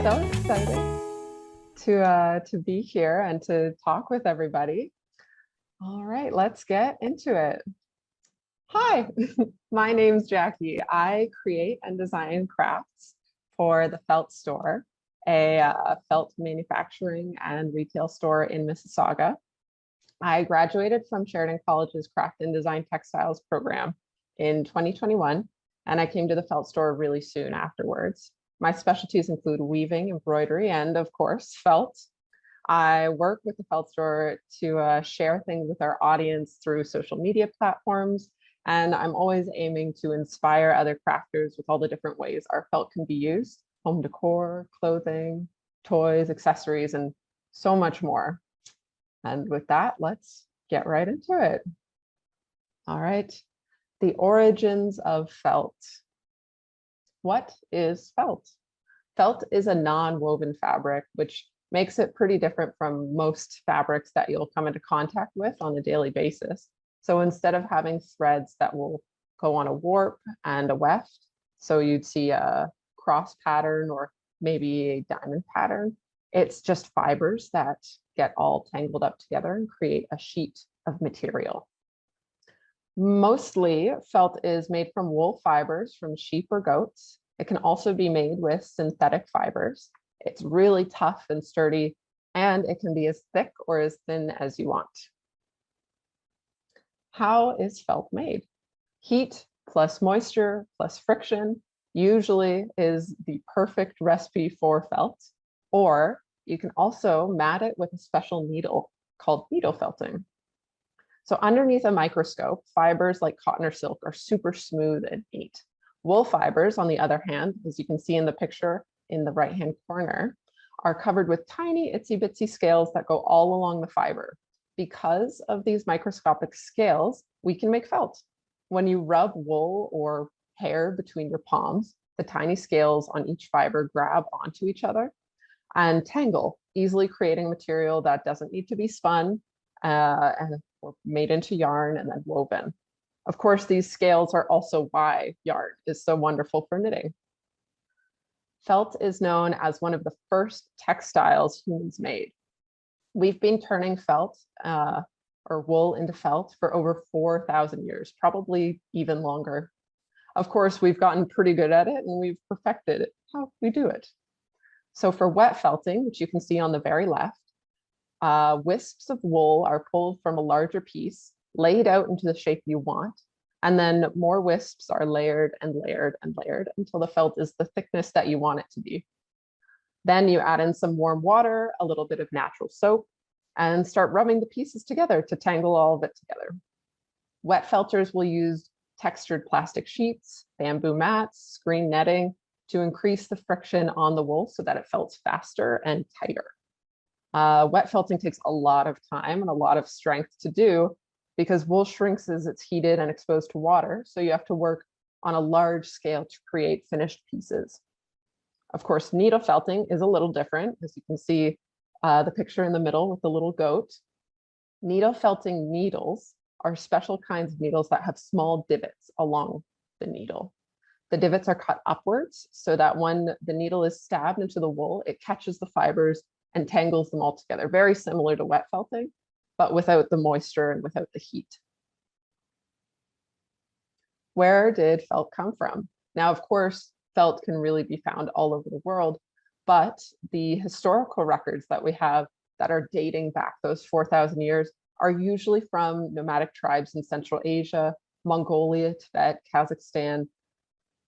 So excited to be here and to talk with everybody. All right, let's get into it. Hi, my name's Jackie. I create and design crafts for the Felt Store, a felt manufacturing and retail store in Mississauga. I graduated from Sheridan College's Craft and Design Textiles program in 2021, and I came to the Felt Store really soon afterwards. My specialties include weaving, embroidery, and of course, felt. I work with the Felt Store to share things with our audience through social media platforms, and I'm always aiming to inspire other crafters with all the different ways our felt can be used: home decor, clothing, toys, accessories, and so much more. And with that, let's get right into it. All right, the origins of felt. What is felt? Felt is a non-woven fabric, which makes it pretty different from most fabrics that you'll come into contact with on a daily basis. So instead of having threads that will go on a warp and a weft, so you'd see a cross pattern or maybe a diamond pattern, it's just fibers that get all tangled up together and create a sheet of material. Mostly felt is made from wool fibers from sheep or goats. It can also be made with synthetic fibers. It's really tough and sturdy, and it can be as thick or as thin as you want. How is felt made? Heat plus moisture plus friction usually is the perfect recipe for felt, or you can also mat it with a special needle called needle felting. So underneath a microscope, fibers like cotton or silk are super smooth and neat. Wool fibers, on the other hand, as you can see in the picture in the right-hand corner, are covered with tiny itsy bitsy scales that go all along the fiber. Because of these microscopic scales, we can make felt. When you rub wool or hair between your palms, the tiny scales on each fiber grab onto each other and tangle, easily creating material that doesn't need to be spun or made into yarn and then woven. Of course, these scales are also why yarn is so wonderful for knitting. Felt is known as one of the first textiles humans made. We've been turning felt or wool into felt for over 4,000 years, probably even longer. Of course, we've gotten pretty good at it and we've perfected how we do it. So for wet felting, which you can see on the very left, wisps of wool are pulled from a larger piece, laid out into the shape you want, and then more wisps are layered and layered and layered until the felt is the thickness that you want it to be. Then you add in some warm water, a little bit of natural soap, and start rubbing the pieces together to tangle all of it together. Wet felters will use textured plastic sheets, bamboo mats, screen netting to increase the friction on the wool so that it felts faster and tighter. Wet felting takes a lot of time and a lot of strength to do because wool shrinks as it's heated and exposed to water. So you have to work on a large scale to create finished pieces. Of course, needle felting is a little different, as you can see the picture in the middle with the little goat. Needle felting needles are special kinds of needles that have small divots along the needle. The divots are cut upwards so that when the needle is stabbed into the wool, it catches the fibers and tangles them all together, very similar to wet felting, but without the moisture and without the heat. Where did felt come from? Now, of course, felt can really be found all over the world, but the historical records that we have that are dating back those 4,000 years are usually from nomadic tribes in Central Asia, Mongolia, Tibet, Kazakhstan.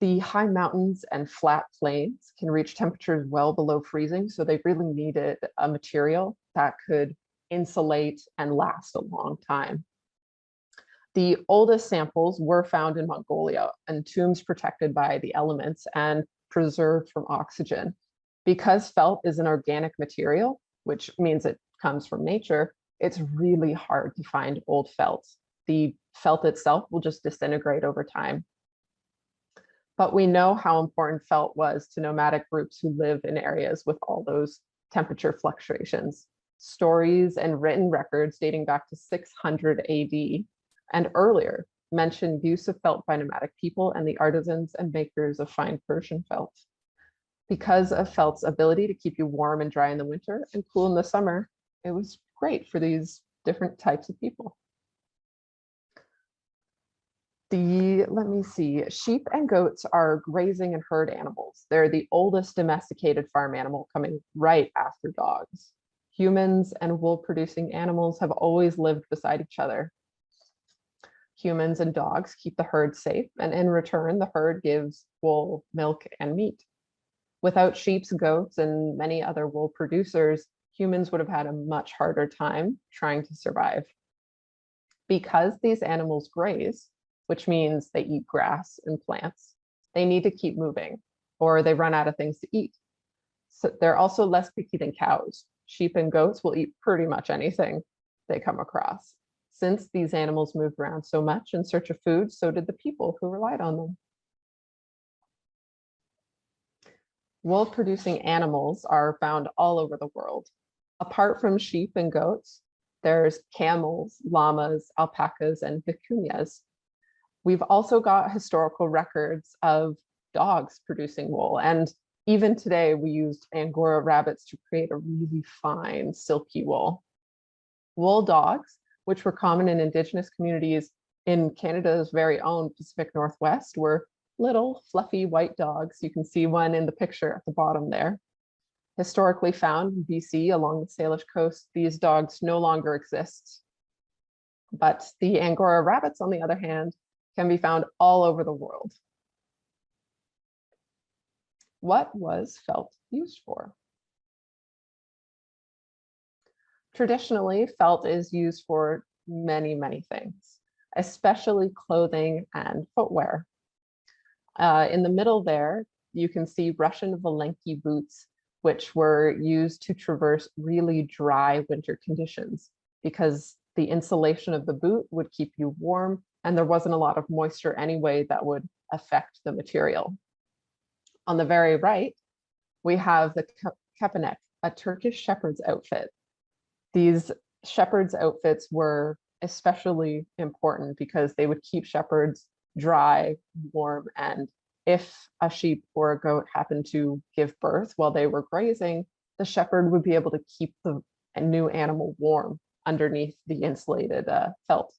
The high mountains and flat plains can reach temperatures well below freezing, so they really needed a material that could insulate and last a long time. The oldest samples were found in Mongolia in tombs protected by the elements and preserved from oxygen. Because felt is an organic material, which means it comes from nature, it's really hard to find old felt. The felt itself will just disintegrate over time. But we know how important felt was to nomadic groups who live in areas with all those temperature fluctuations. Stories and written records dating back to 600 AD and earlier mention use of felt by nomadic people and the artisans and makers of fine Persian felt. Because of felt's ability to keep you warm and dry in the winter and cool in the summer, it was great for these different types of people. Let me see, sheep and goats are grazing and herd animals. They're the oldest domesticated farm animal, coming right after dogs. Humans and wool producing animals have always lived beside each other. Humans and dogs keep the herd safe, and in return, the herd gives wool, milk, and meat. Without sheep, goats, and many other wool producers, humans would have had a much harder time trying to survive. Because these animals graze, which means they eat grass and plants, they need to keep moving or they run out of things to eat. So they're also less picky than cows. Sheep and goats will eat pretty much anything they come across. Since these animals moved around so much in search of food, so did the people who relied on them. Wool producing animals are found all over the world. Apart from sheep and goats, there's camels, llamas, alpacas, and vicuñas. We've also got historical records of dogs producing wool. And even today, we used Angora rabbits to create a really fine, silky wool. Wool dogs, which were common in Indigenous communities in Canada's very own Pacific Northwest, were little fluffy white dogs. You can see one in the picture at the bottom there. Historically found in BC along the Salish coast, these dogs no longer exist. But the Angora rabbits, on the other hand, can be found all over the world. What was felt used for? Traditionally, felt is used for many, many things, especially clothing and footwear. In the middle there, you can see Russian Valenki boots, which were used to traverse really dry winter conditions because the insulation of the boot would keep you warm and there wasn't a lot of moisture anyway that would affect the material. On the very right, we have the kepenek, a Turkish shepherd's outfit. These shepherd's outfits were especially important because they would keep shepherds dry, warm, and if a sheep or a goat happened to give birth while they were grazing, the shepherd would be able to keep the new animal warm underneath the insulated felt.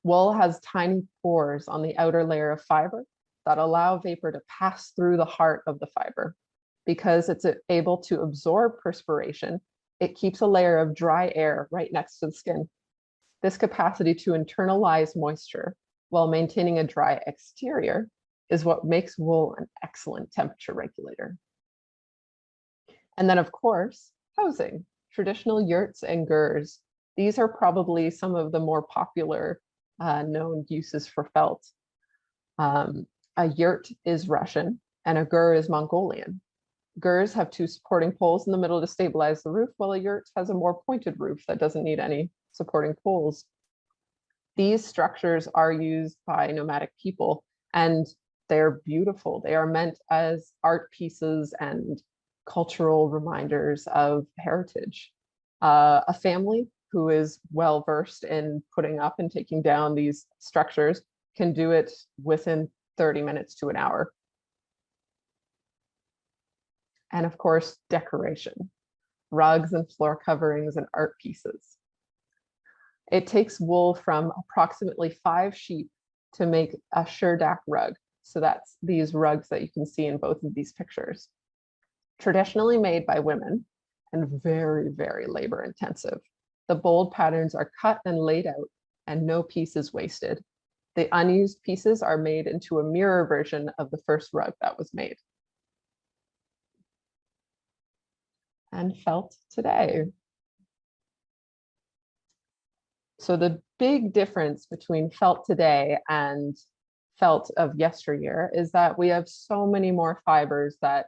Wool has tiny pores on the outer layer of fiber that allow vapor to pass through the heart of the fiber. Because it's able to absorb perspiration, it keeps a layer of dry air right next to the skin. This capacity to internalize moisture while maintaining a dry exterior is what makes wool an excellent temperature regulator. And then, of course, housing, traditional yurts and gurs. These are probably some of the more popular known uses for felt. A yurt is Russian and a gur is Mongolian. Gurs have two supporting poles in the middle to stabilize the roof, while a yurt has a more pointed roof that doesn't need any supporting poles. These structures are used by nomadic people and they're beautiful. They are meant as art pieces and cultural reminders of heritage. A family who is well versed in putting up and taking down these structures can do it within 30 minutes to an hour. And of course, decoration, rugs and floor coverings and art pieces. It takes wool from approximately 5 sheep to make a Sherdak rug. So that's these rugs that you can see in both of these pictures. Traditionally made by women and very, very labor intensive. The bold patterns are cut and laid out and no piece is wasted. The unused pieces are made into a mirror version of the first rug that was made. And felt today. So the big difference between felt today and felt of yesteryear is that we have so many more fibers that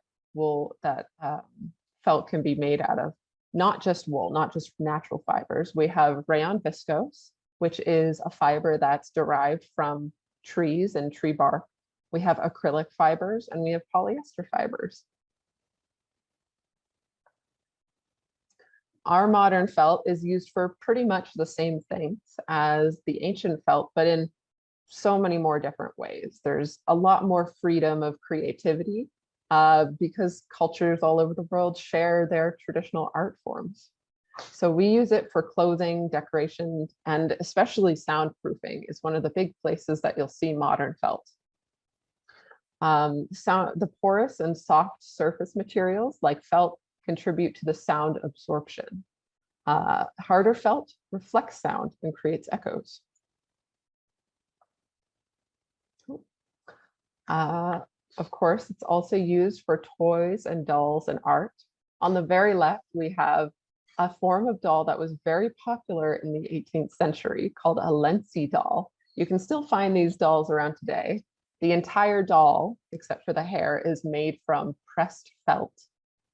felt can be made out of. Not just wool, not just natural fibers. We have rayon viscose, which is a fiber that's derived from trees and tree bark. We have acrylic fibers and we have polyester fibers. Our modern felt is used for pretty much the same things as the ancient felt, but in so many more different ways. There's a lot more freedom of creativity because cultures all over the world share their traditional art forms. So we use it for clothing, decoration, and especially soundproofing is one of the big places that you'll see modern felt. The porous and soft surface materials like felt contribute to the sound absorption. Harder felt reflects sound and creates echoes. Of course, it's also used for toys and dolls and art. On the very left, we have a form of doll that was very popular in the 18th century called a Lenzi doll. You can still find these dolls around today. The entire doll, except for the hair, is made from pressed felt.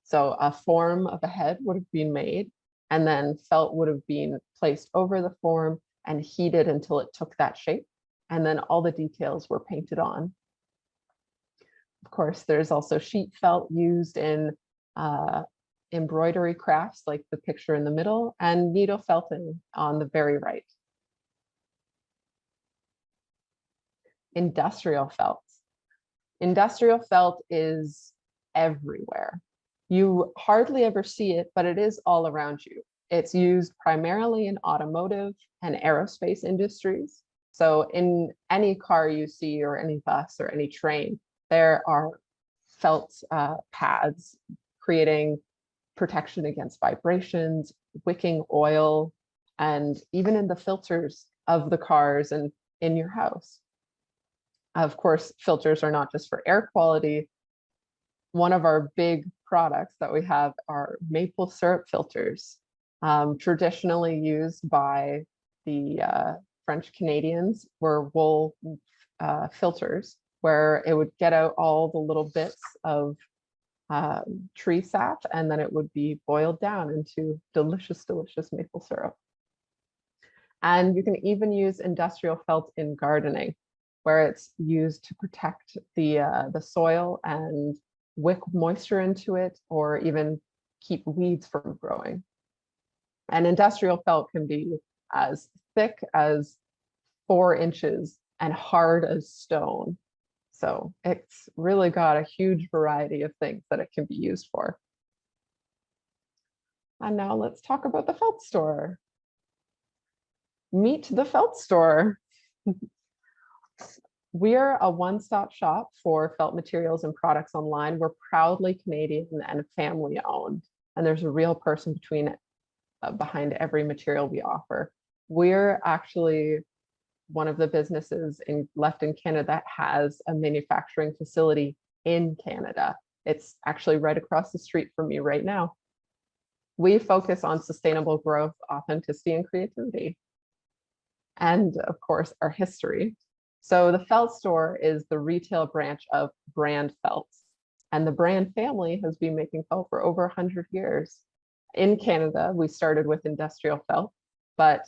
So a form of a head would have been made, and then felt would have been placed over the form and heated until it took that shape. And then all the details were painted on. Of course, there's also sheet felt used in embroidery crafts like the picture in the middle, and needle felting on the very right. Industrial felt. Industrial felt is everywhere. You hardly ever see it, but it is all around you. It's used primarily in automotive and aerospace industries. So in any car you see, or any bus or any train, there are felt pads creating protection against vibrations, wicking oil, and even in the filters of the cars and in your house. Of course, filters are not just for air quality. One of our big products that we have are maple syrup filters, traditionally used by the French Canadians, were wool filters, where it would get out all the little bits of tree sap, and then it would be boiled down into delicious, delicious maple syrup. And you can even use industrial felt in gardening, where it's used to protect the soil and wick moisture into it, or even keep weeds from growing. And industrial felt can be as thick as 4 inches and hard as stone. So it's really got a huge variety of things that it can be used for. And now let's talk about the felt store. Meet the felt store. We're a one-stop shop for felt materials and products online. We're proudly Canadian and family owned, and there's a real person behind every material we offer. We're actually one of the businesses left in Canada that has a manufacturing facility in Canada. It's actually right across the street from me right now. We focus on sustainable growth, authenticity, and creativity. And of course, our history. So the Felt Store is the retail branch of Brand Felt. And the Brand family has been making felt for over 100 years. In Canada, we started with industrial felt, but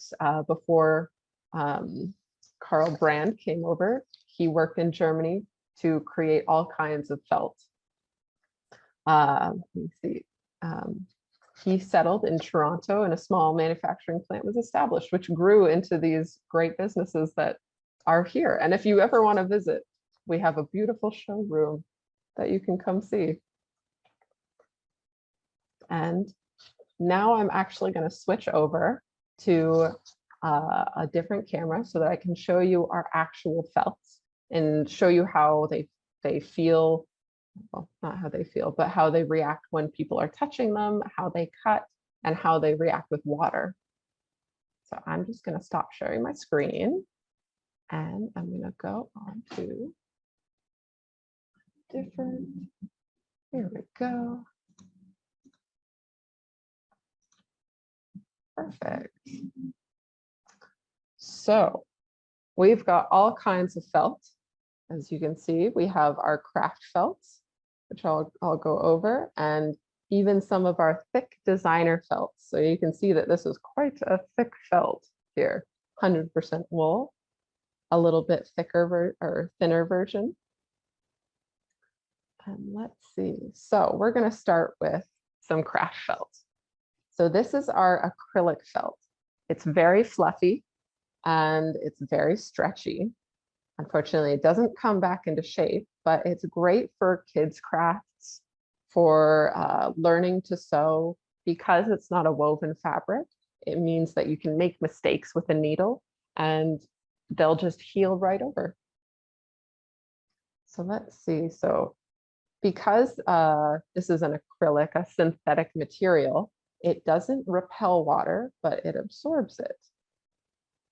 before Carl Brand came over, he worked in Germany to create all kinds of felt. Let me see. He settled in Toronto, and a small manufacturing plant was established, which grew into these great businesses that are here. And if you ever want to visit, we have a beautiful showroom that you can come see. And now I'm actually going to switch over to a different camera so that I can show you our actual felts and show you how they feel. Well, not how they feel, but how they react when people are touching them, how they cut, and how they react with water. So I'm just going to stop sharing my screen, and I'm going to go on to different. Here we go. Perfect. So we've got all kinds of felt. As you can see, we have our craft felts, which I'll go over, and even some of our thick designer felts. So you can see that this is quite a thick felt here, 100% wool, a little bit thicker or thinner version. And let's see. So we're going to start with some craft felt. So this is our acrylic felt. It's very fluffy and it's very stretchy. Unfortunately, it doesn't come back into shape, but it's great for kids' crafts, for learning to sew. Because it's not a woven fabric, it means that you can make mistakes with a needle and they'll just heal right over. So let's see. So because this is an acrylic, a synthetic material, it doesn't repel water, but it absorbs it.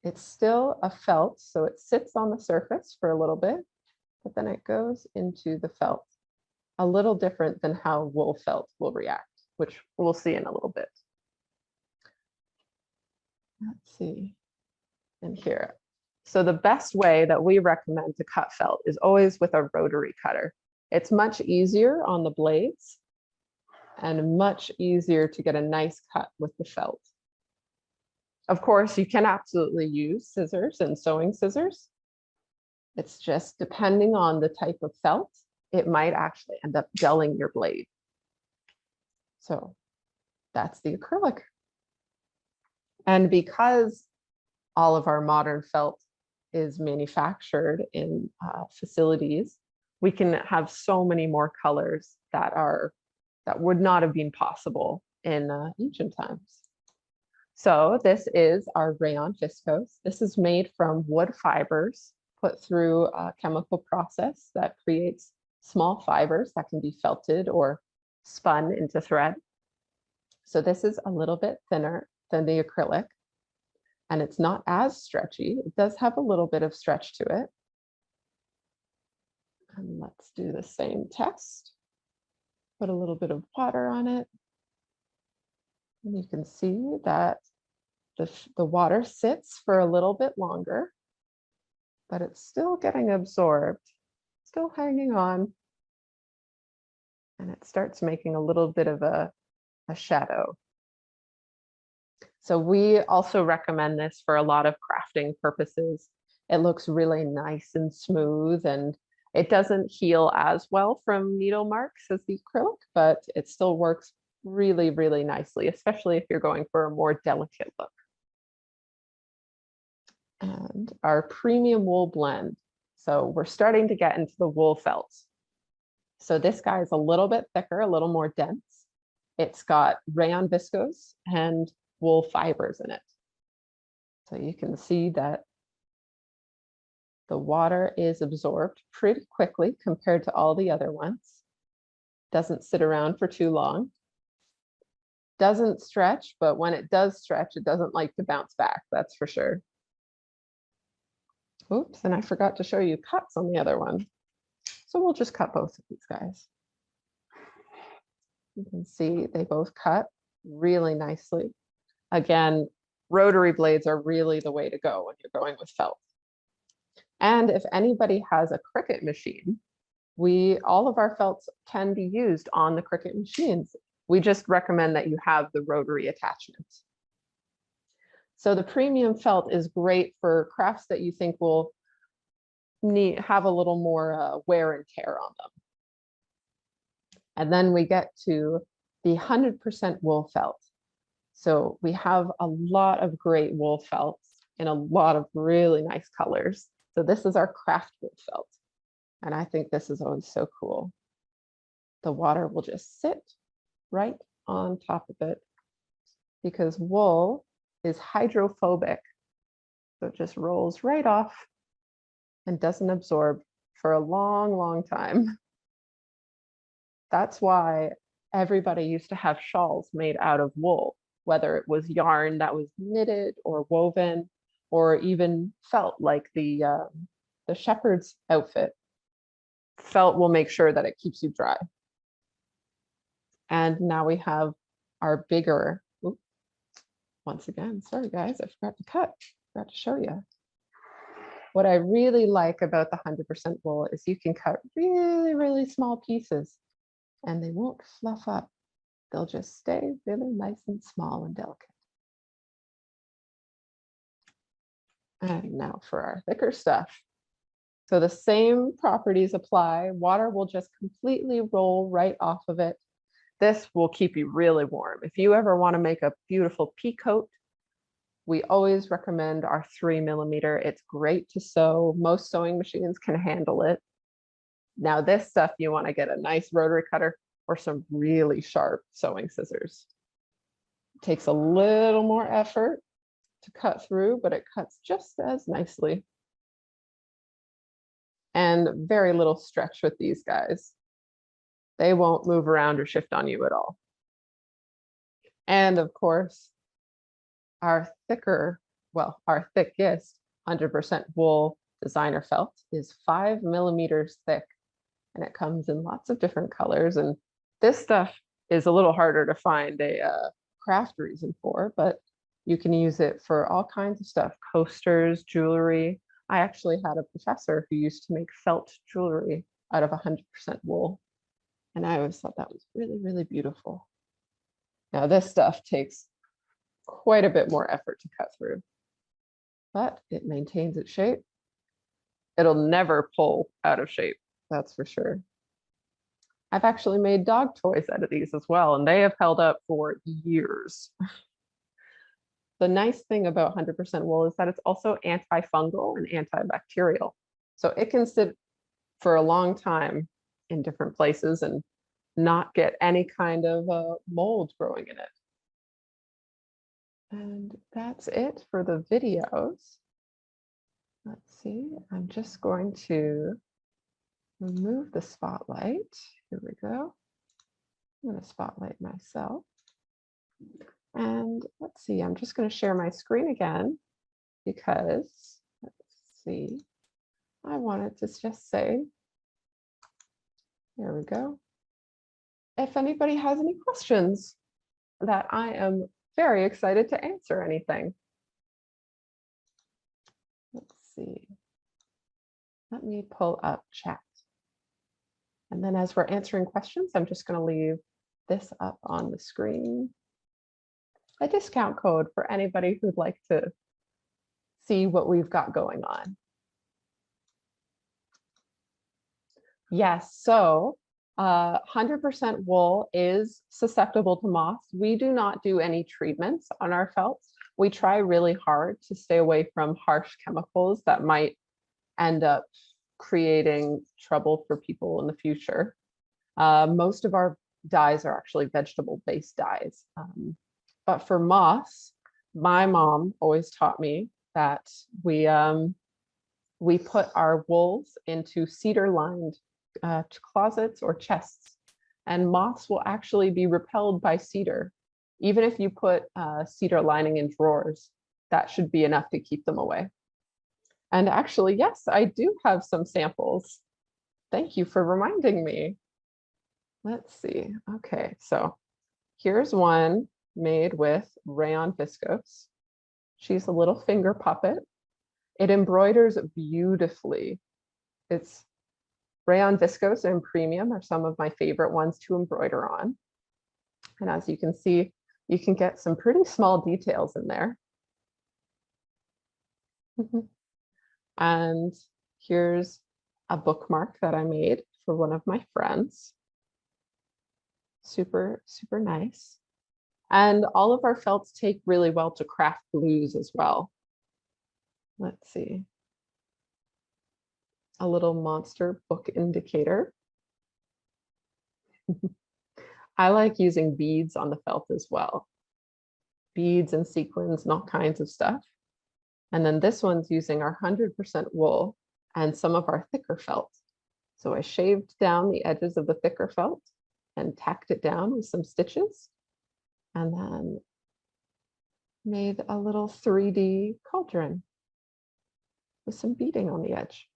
It's still a felt, so it sits on the surface for a little bit, but then it goes into the felt. A little different than how wool felt will react, which we'll see in a little bit. Let's see, and here. So the best way that we recommend to cut felt is always with a rotary cutter. It's much easier on the blades and much easier to get a nice cut with the felt. Of course, you can absolutely use scissors and sewing scissors. It's just depending on the type of felt, it might actually end up dulling your blade. So that's the acrylic. And because all of our modern felt is manufactured in facilities, we can have so many more colors that would not have been possible in ancient times. So this is our rayon viscose. This is made from wood fibers put through a chemical process that creates small fibers that can be felted or spun into thread. So this is a little bit thinner than the acrylic, and it's not as stretchy. It does have a little bit of stretch to it. And let's do the same test. Put a little bit of water on it. And you can see that the water sits for a little bit longer, but it's still getting absorbed, still hanging on. And it starts making a little bit of a shadow. So we also recommend this for a lot of crafting purposes. It looks really nice and smooth, and it doesn't heal as well from needle marks as the acrylic, but it still works really, really nicely, especially if you're going for a more delicate look. And our premium wool blend. So we're starting to get into the wool felts. So this guy is a little bit thicker, a little more dense. It's got rayon viscose and wool fibers in it. So you can see that the water is absorbed pretty quickly compared to all the other ones. Doesn't sit around for too long. Doesn't stretch, but when it does stretch, it doesn't like to bounce back, that's for sure. Oops, and I forgot to show you cuts on the other one. So we'll just cut both of these guys. You can see they both cut really nicely. Again, rotary blades are really the way to go when you're going with felt. And if anybody has a Cricut machine, all of our felts can be used on the Cricut machines. We just recommend that you have the rotary attachment. So the premium felt is great for crafts that you think will have a little more wear and tear on them. And then we get to the 100% wool felt. So we have a lot of great wool felts in a lot of really nice colors. So this is our craft wool felt. And I think this is always so cool. The water will just sit right on top of it because wool is hydrophobic. So it just rolls right off and doesn't absorb for a long, long time. That's why everybody used to have shawls made out of wool, whether it was yarn that was knitted or woven, or even felt like the shepherd's outfit. Felt will make sure that it keeps you dry. And now we have our bigger, oops, once again, sorry guys, I forgot to show you. What I really like about the 100% wool is you can cut really, really small pieces and they won't fluff up. They'll just stay really nice and small and delicate. And now for our thicker stuff. So the same properties apply. Water will just completely roll right off of it. This will keep you really warm. If you ever want to make a beautiful pea coat, we always recommend our 3mm. It's great to sew. Most sewing machines can handle it. Now this stuff, you want to get a nice rotary cutter. or some really sharp sewing scissors. It takes a little more effort to cut through, but it cuts just as nicely. And very little stretch with these guys. They won't move around or shift on you at all. And of course, our thickest 100% wool designer felt is 5 millimeters thick, and it comes in lots of different colors. And this stuff is a little harder to find a craft reason for, but you can use it for all kinds of stuff, coasters, jewelry. I actually had a professor who used to make felt jewelry out of 100% wool. And I always thought that was really, really beautiful. Now this stuff takes quite a bit more effort to cut through, but it maintains its shape. It'll never pull out of shape, that's for sure. I've actually made dog toys out of these as well, and they have held up for years. The nice thing about 100% wool is that it's also antifungal and antibacterial. So it can sit for a long time in different places and not get any kind of mold growing in it. And that's it for the videos. Let's see, I'm just going to remove the spotlight. Here we go. I'm going to spotlight myself. And let's see, I'm just going to share my screen again because, let's see, I wanted to just say, there we go. If anybody has any questions, that I am very excited to answer anything. Let's see. Let me pull up chat. And then as we're answering questions, I'm just going to leave this up on the screen. A discount code for anybody who'd like to see what we've got going on. Yes, so 100% wool is susceptible to moths. We do not do any treatments on our felts. We try really hard to stay away from harsh chemicals that might end up creating trouble for people in the future. Most of our dyes are actually vegetable-based dyes. But for moths, my mom always taught me that we put our wools into cedar-lined closets or chests, and moths will actually be repelled by cedar. Even if you put cedar lining in drawers, that should be enough to keep them away. And actually, yes, I do have some samples. Thank you for reminding me. Let's see. Okay, so here's one made with rayon viscose. She's a little finger puppet. It embroiders beautifully. It's rayon viscose and premium are some of my favorite ones to embroider on. And as you can see, you can get some pretty small details in there. And here's a bookmark that I made for one of my friends. Super, super nice. And all of our felts take really well to craft glues as well. Let's see. A little monster book indicator. I like using beads on the felt as well. Beads and sequins and all kinds of stuff. And then this one's using our 100% wool and some of our thicker felt. So I shaved down the edges of the thicker felt and tacked it down with some stitches, and then made a little 3D cauldron with some beading on the edge.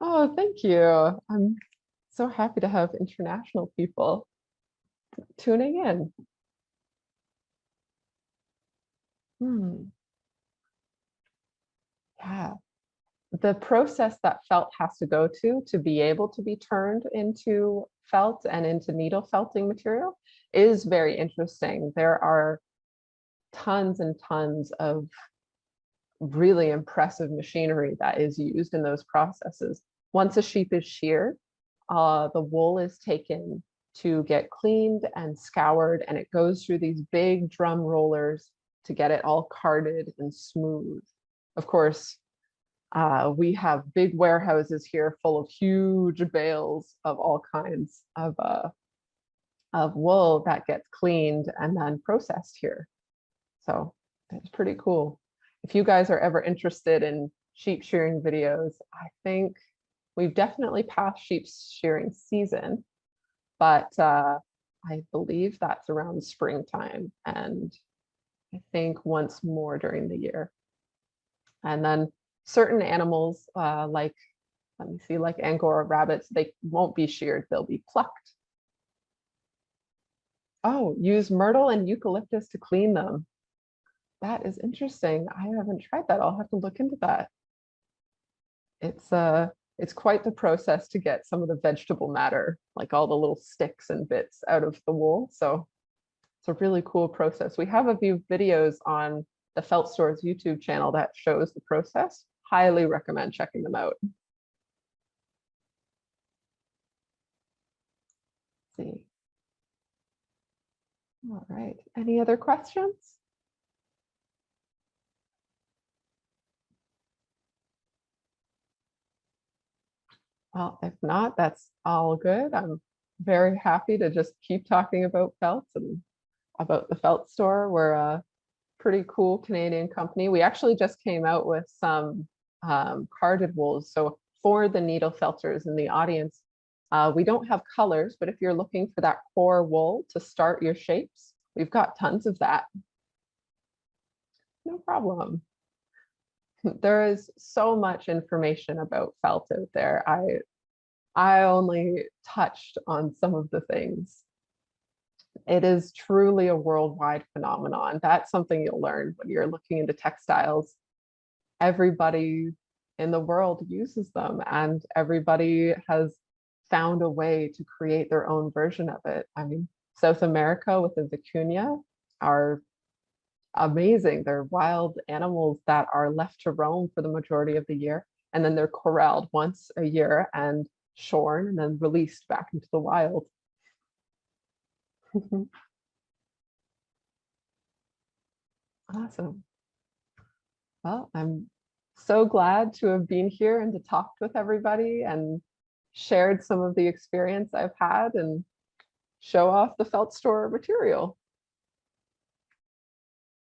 Oh, thank you. I'm so happy to have international people tuning in. Yeah, the process that felt has to go to be able to be turned into felt and into needle felting material is very interesting. There are tons and tons of really impressive machinery that is used in those processes. Once a sheep is sheared, the wool is taken to get cleaned and scoured, and it goes through these big drum rollers to get it all carded and smooth. Of course, We have big warehouses here full of huge bales of all kinds of wool that gets cleaned and then processed here. So it's pretty cool. If you guys are ever interested in sheep shearing videos, I think we've definitely passed sheep shearing season, but I believe that's around springtime, and I think once more during the year. And then certain animals, like, let me see, like Angora rabbits, they won't be sheared, they'll be plucked. Oh, use myrtle and eucalyptus to clean them. That is interesting. I haven't tried that. I'll have to look into that. It's quite the process to get some of the vegetable matter, like all the little sticks and bits out of the wool. So it's a really cool process. We have a few videos on the Felt Store's YouTube channel that shows the process. Highly recommend checking them out. Let's see. All right, any other questions? Well, if not, that's all good. I'm very happy to just keep talking about felts and about the Felt Store. We're a pretty cool Canadian company. We actually just came out with some carded wools. So for the needle felters in the audience, we don't have colors, but if you're looking for that core wool to start your shapes, we've got tons of that. No problem. There is so much information about felt out there. I only touched on some of the things. It is truly a worldwide phenomenon. That's something you'll learn when you're looking into textiles. Everybody in the world uses them, and everybody has found a way to create their own version of it. I mean, South America with the vicuña are amazing. They're wild animals that are left to roam for the majority of the year, and then they're corralled once a year and shorn and then released back into the wild. Awesome. Well, I'm so glad to have been here and to talk with everybody and shared some of the experience I've had and show off the Felt Store material.